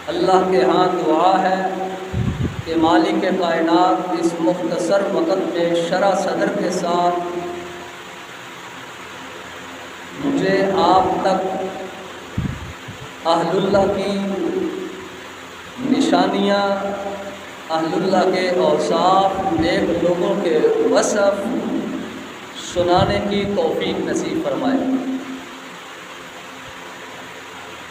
اللہ کے ہاں دعا ہے کہ مالک کائنات اس مختصر وقت میں شرح صدر کے ساتھ مجھے آپ تک اہل اللہ کی نشانیاں، اہل اللہ کے اوصاف، نیک لوگوں کے وصف سنانے کی توفیق نصیب فرمائے،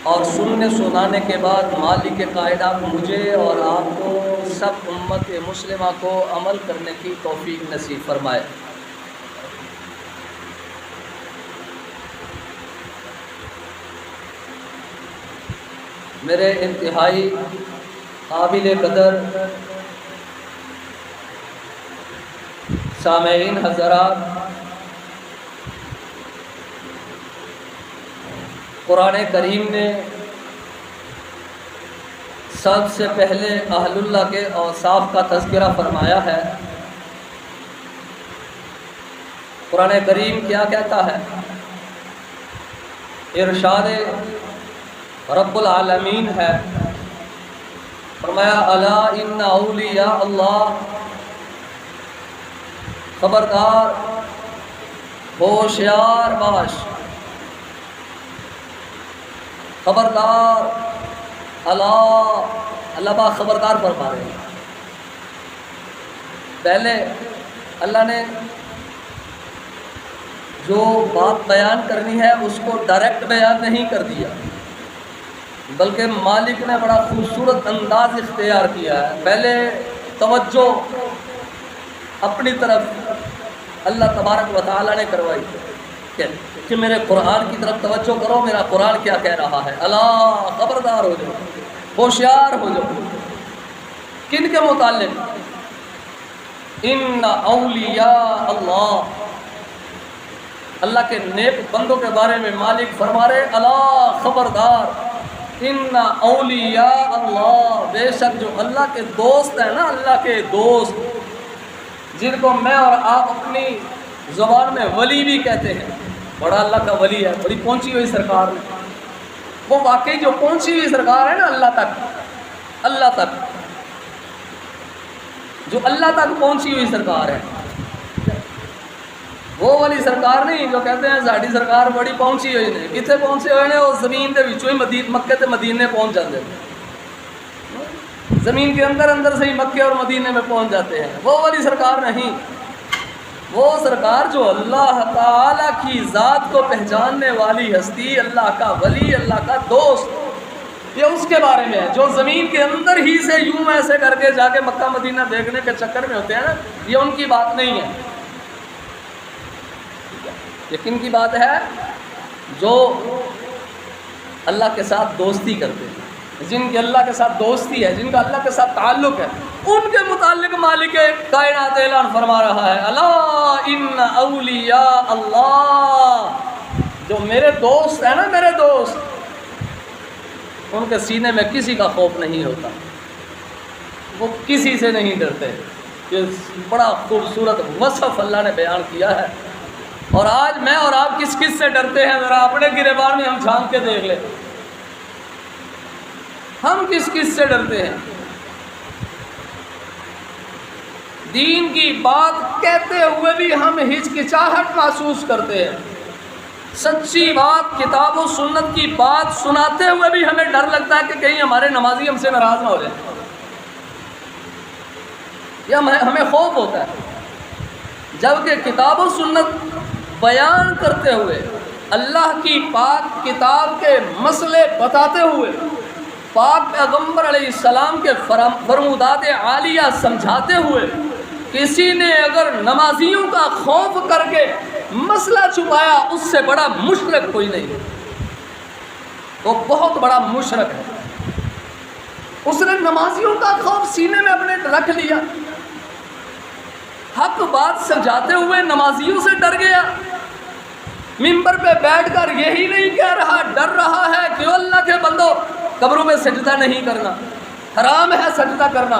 اور سننے سنانے کے بعد مالک کائنات مجھے اور آپ کو سب امت مسلمہ کو عمل کرنے کی توفیق نصیب فرمائے۔ میرے انتہائی قابل قدر سامعین حضرات، قرآن کریم نے سب سے پہلے اہل اللہ کے اوصاف کا تذکرہ فرمایا ہے۔ قرآن کریم کیا کہتا ہے؟ ارشاد رب العالمین ہے، فرمایا الا ان اولیاء اللہ، خبردار ہوشیار باش، خبردار، اللہ با خبردار فرما رہے ہیں۔ پہلے اللہ نے جو بات بیان کرنی ہے اس کو ڈائریکٹ بیان نہیں کر دیا، بلکہ مالک نے بڑا خوبصورت انداز اختیار کیا ہے۔ پہلے توجہ اپنی طرف اللہ تبارک و تعالیٰ نے کروائی کہ میرے قرآن کی طرف توجہ کرو، میرا قرآن کیا کہہ رہا ہے۔ اللہ، خبردار ہو جاؤ، ہوشیار ہو جاؤ۔ کن کے متعلق؟ ان اولیاء اللہ، اللہ کے نیک بندوں کے بارے میں مالک فرما رہے اللہ خبردار، ان اولیاء اللہ، بے شک جو اللہ کے دوست ہیں نا، اللہ کے دوست جن کو میں اور آپ اپنی زبان میں ولی بھی کہتے ہیں، بڑا اللہ کا ولی ہے، بڑی پہنچی ہوئی سرکار ہے، وہ واقعی جو پہنچی ہوئی سرکار ہے نا اللہ تک جو اللہ تک پہنچی ہوئی سرکار ہے، وہ والی سرکار نہیں جو کہتے ہیں ساڑی سرکار بڑی پہنچی ہوئی نے۔ کتنے پہنچے ہوئے نے؟ وہ زمین کے وچوں ہی مکے تے مدینے پہنچ جاتے ہیں، زمین کے اندر سے ہی مکے اور مدینے میں پہنچ جاتے ہیں۔ وہ والی سرکار نہیں، وہ سرکار جو اللہ تعالیٰ کی ذات کو پہچاننے والی ہستی، اللہ کا ولی، اللہ کا دوست، یہ اس کے بارے میں ہے جو زمین کے اندر ہی سے یوں ایسے کر کے جا کے مکہ مدینہ دیکھنے کے چکر میں ہوتے ہیں نا، یہ ان کی بات نہیں ہے۔ یہ کن کی بات ہے؟ جو اللہ کے ساتھ دوستی کرتے ہیں، جن کے اللہ کے ساتھ دوستی ہے، جن کا اللہ کے ساتھ تعلق ہے، ان کے متعلق مالک کائنات اعلان فرما رہا ہے الا ان اولیاء اللہ، جو میرے دوست ہیں نا، میرے دوست، ان کے سینے میں کسی کا خوف نہیں ہوتا، وہ کسی سے نہیں ڈرتے۔ یہ بڑا خوبصورت وصف اللہ نے بیان کیا ہے۔ اور آج میں اور آپ کس کس سے ڈرتے ہیں؟ ذرا اپنے گریبان میں ہم جھانک کے دیکھ لیں، ہم کس کس سے ڈرتے ہیں؟ دین کی بات کہتے ہوئے بھی ہم ہچکچاہٹ محسوس کرتے ہیں، سچی بات کتاب و سنت کی بات سناتے ہوئے بھی ہمیں ڈر لگتا ہے کہ کہیں ہمارے نمازی ہم سے ناراض نہ ہو جائیں، یا ہمیں خوف ہوتا ہے۔ جبکہ کتاب و سنت بیان کرتے ہوئے، اللہ کی پاک کتاب کے مسئلے بتاتے ہوئے، پاک پیغمبر علیہ السلام کے فرمودات عالیہ سمجھاتے ہوئے، کسی نے اگر نمازیوں کا خوف کر کے مسئلہ چھپایا، اس سے بڑا مشرک کوئی نہیں، وہ بہت بڑا مشرک ہے۔ اس نے نمازیوں کا خوف سینے میں اپنے رکھ لیا، حق بات سمجھاتے ہوئے نمازیوں سے ڈر گیا، منبر پہ بیٹھ کر یہی نہیں کہہ رہا، ڈر رہا ہے کہ اللہ کے بندو قبروں میں سجدہ نہیں کرنا، حرام ہے سجدہ کرنا،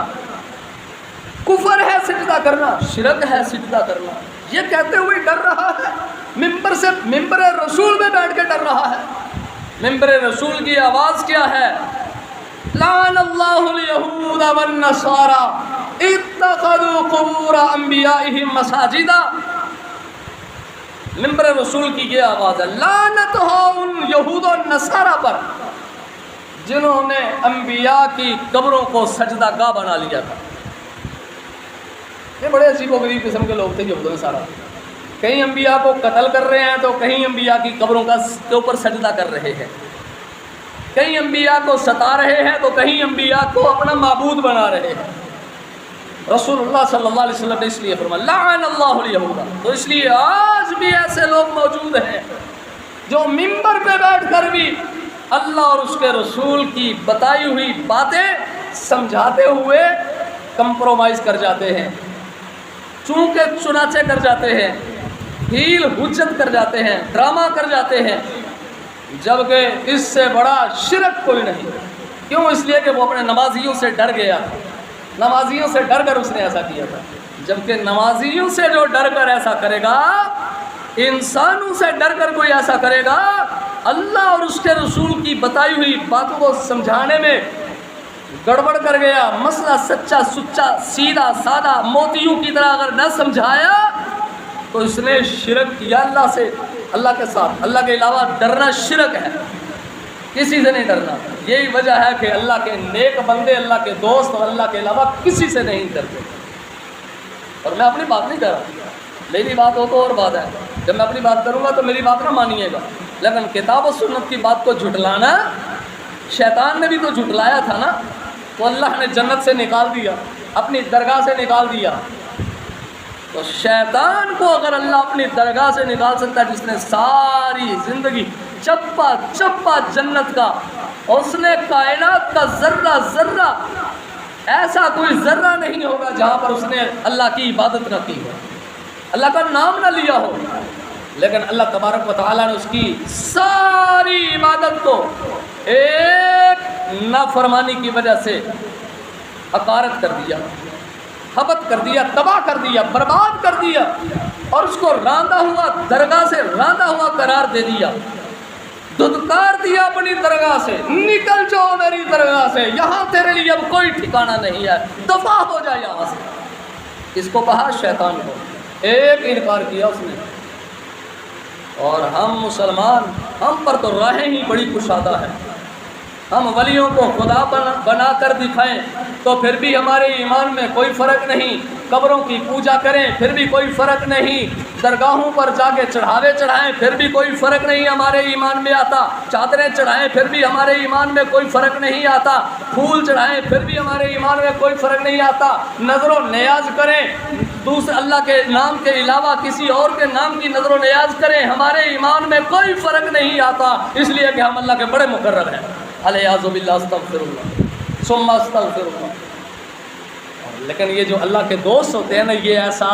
کفر ہے سجدہ کرنا، شرک ہے سجدہ کرنا، یہ کہتے ہوئے ڈر رہا ہے، ممبر رسول میں بیٹھ کے ڈر رہا ہے۔ ممبر رسول کی آواز کیا ہے؟ لعن اللہ الیہود والنصارى اتخذوا قبور انبیائہم مساجدا. ممبر رسول کی یہ آواز ہے، لعنت ہو ان یہود و نصارہ پر جنہوں نے انبیاء کی قبروں کو سجدہ گاہ بنا لیا تھا. یہ بڑے عجیب و غریب قسم کے لوگ تھے یہود و نصارہ. کہیں انبیاء کو قتل کر رہے ہیں تو کہیں انبیاء کی قبروں کے اوپر سجدہ کر رہے ہیں، کہیں انبیاء کو ستا رہے ہیں تو کہیں انبیاء کو اپنا معبود بنا رہے ہیں. رسول اللہ صلی اللہ علیہ وسلم نے اس لیے فرمایا لعن اللہ الیہود. تو اس لیے آج بھی ایسے لوگ موجود ہیں جو ممبر پہ بیٹھ کر بھی اللہ اور اس کے رسول کی بتائی ہوئی باتیں سمجھاتے ہوئے کمپرومائز کر جاتے ہیں، چونکہ چنانچہ کر جاتے ہیں، ہیل حجت کر جاتے ہیں، ڈرامہ کر جاتے ہیں، جبکہ اس سے بڑا شرک کوئی نہیں. کیوں؟ اس لیے کہ وہ اپنے نمازیوں سے ڈر گیا، نمازیوں سے ڈر کر اس نے ایسا کیا تھا. جبکہ نمازیوں سے جو ڈر کر ایسا کرے گا، انسانوں سے ڈر کر کوئی ایسا کرے گا، اللہ اور اس کے رسول کی بتائی ہوئی باتوں کو سمجھانے میں گڑبڑ کر گیا، مسئلہ سچا سچا سیدھا سادہ موتیوں کی طرح اگر نہ سمجھایا تو اس نے شرک کیا اللہ سے، اللہ کے ساتھ. اللہ کے علاوہ ڈرنا شرک ہے، کسی سے نہیں ڈرنا. یہی وجہ ہے کہ اللہ کے نیک بندے، اللہ کے دوست اور اللہ کے علاوہ کسی سے نہیں ڈرتے. اور میں اپنی بات نہیں کر رہا، میری بات ہو تو اور بات ہے. جب میں اپنی بات کروں گا تو میری بات نہ مانیے گا، لیکن کتاب و سنت کی بات کو جھٹلانا، شیطان نے بھی تو جھٹلایا تھا نا. تو اللہ نے جنت سے نکال دیا، اپنی درگاہ سے نکال دیا. تو شیطان کو اگر اللہ اپنی درگاہ سے نکال سکتا ہے، جس نے ساری زندگی چپا چپا جنت کا، اس نے کائنات کا ذرہ ذرہ، ایسا کوئی ذرہ نہیں ہوگا جہاں پر اس نے اللہ کی عبادت نہ کی ہو، اللہ کا نام نہ لیا ہو. لیکن اللہ تبارک و تعالیٰ نے اس کی ساری عبادت کو ایک نافرمانی کی وجہ سے حقارت کر دیا، حبت کر دیا، تباہ کر دیا، برباد کر دیا، اور اس کو راندہ ہوا، درگاہ سے راندہ ہوا قرار دے دیا، دھتکار دیا اپنی درگاہ سے. نکل جاؤ میری درگاہ سے، یہاں تیرے لیے اب کوئی ٹھکانہ نہیں ہے، دفع ہو جائے یہاں سے. اس کو کہا شیطان کو، ایک انکار کیا اس نے. اور ہم مسلمان، ہم پر تو راہیں ہی بڑی کشادہ ہے. ہم ولیوں کو خدا بنا کر دکھائیں تو پھر بھی ہمارے ایمان میں کوئی فرق نہیں، قبروں کی پوجا کریں پھر بھی کوئی فرق نہیں، درگاہوں پر جا کے چڑھاوے چڑھائیں پھر بھی کوئی فرق نہیں ہمارے ایمان میں آتا، چادریں چڑھائیں پھر بھی ہمارے ایمان میں کوئی فرق نہیں آتا، پھول چڑھائیں پھر بھی ہمارے ایمان میں کوئی فرق نہیں آتا، نظر و نیاز کریں دوسرے اللہ کے نام کے علاوہ کسی اور کے نام کی نظر و نیاز کریں، ہمارے ایمان میں کوئی فرق نہیں آتا، اس لیے کہ ہم اللہ کے بڑے مقرر ہیں. الیاذ باللہ، استغفر اللہ ثم استغفر اللہ. لیکن یہ جو اللہ کے دوست ہوتے ہیں نا، یہ ایسا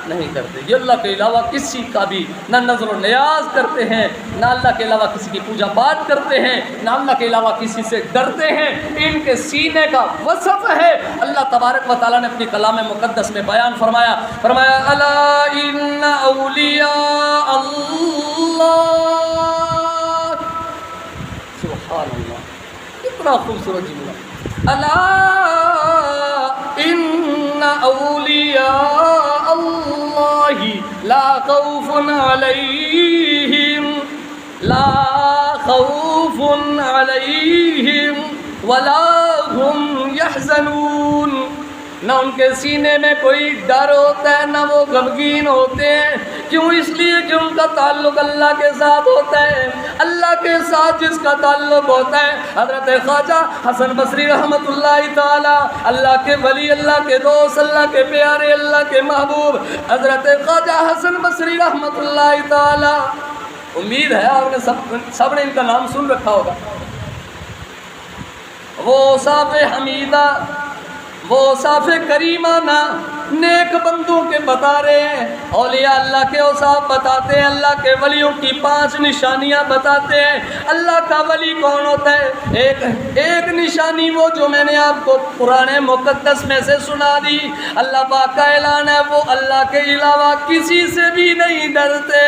نہیں کرتے. یہ اللہ کے علاوہ کسی کا بھی نہ نظر و نیاز کرتے ہیں، نہ اللہ کے علاوہ کسی کی پوجا پاٹ کرتے ہیں، نہ اللہ کے علاوہ کسی سے ڈرتے ہیں. ان کے سینے کا وصف ہے اللہ تبارک و تعالیٰ نے اپنی کلام مقدس میں بیان فرمایا الا ان اولیاء اللہ. سبحان اللہ، کتنا خوبصورت جملہ. الا ان اولیاء اللہ لا خوف علیہم ولا هم يحزنون. نہ ان کے سینے میں کوئی ڈر ہوتا ہے، نہ وہ غمگین ہوتے ہیں. کیوں؟ اس لیے کہ ان کا تعلق اللہ کے ساتھ ہوتا ہے. اللہ کے ساتھ جس کا تعلق ہوتا ہے، حضرت خواجہ حسن بصری رحمۃ اللہ تعالی، اللہ کے ولی، اللہ کے دوست، اللہ کے پیارے، اللہ کے محبوب حضرت خواجہ حسن بصری رحمۃ اللہ تعالی. امید ہے آپ نے سب نے ان کا نام سن رکھا ہوگا. وہ صاف حمیدہ، وہ صاف کریمانہ نیک بندوں کے بتا رہے ہیں. اولیاء اللہ کے اوصاف بتاتے ہیں، اللہ کے ولیوں کی 5 نشانیاں بتاتے ہیں. اللہ کا ولی کون ہوتا ہے؟ ایک نشانی وہ جو میں نے آپ کو قرآن مقدس میں سے سنا دی. اللہ پاک کا اعلان ہے وہ اللہ کے علاوہ کسی سے بھی نہیں ڈرتے.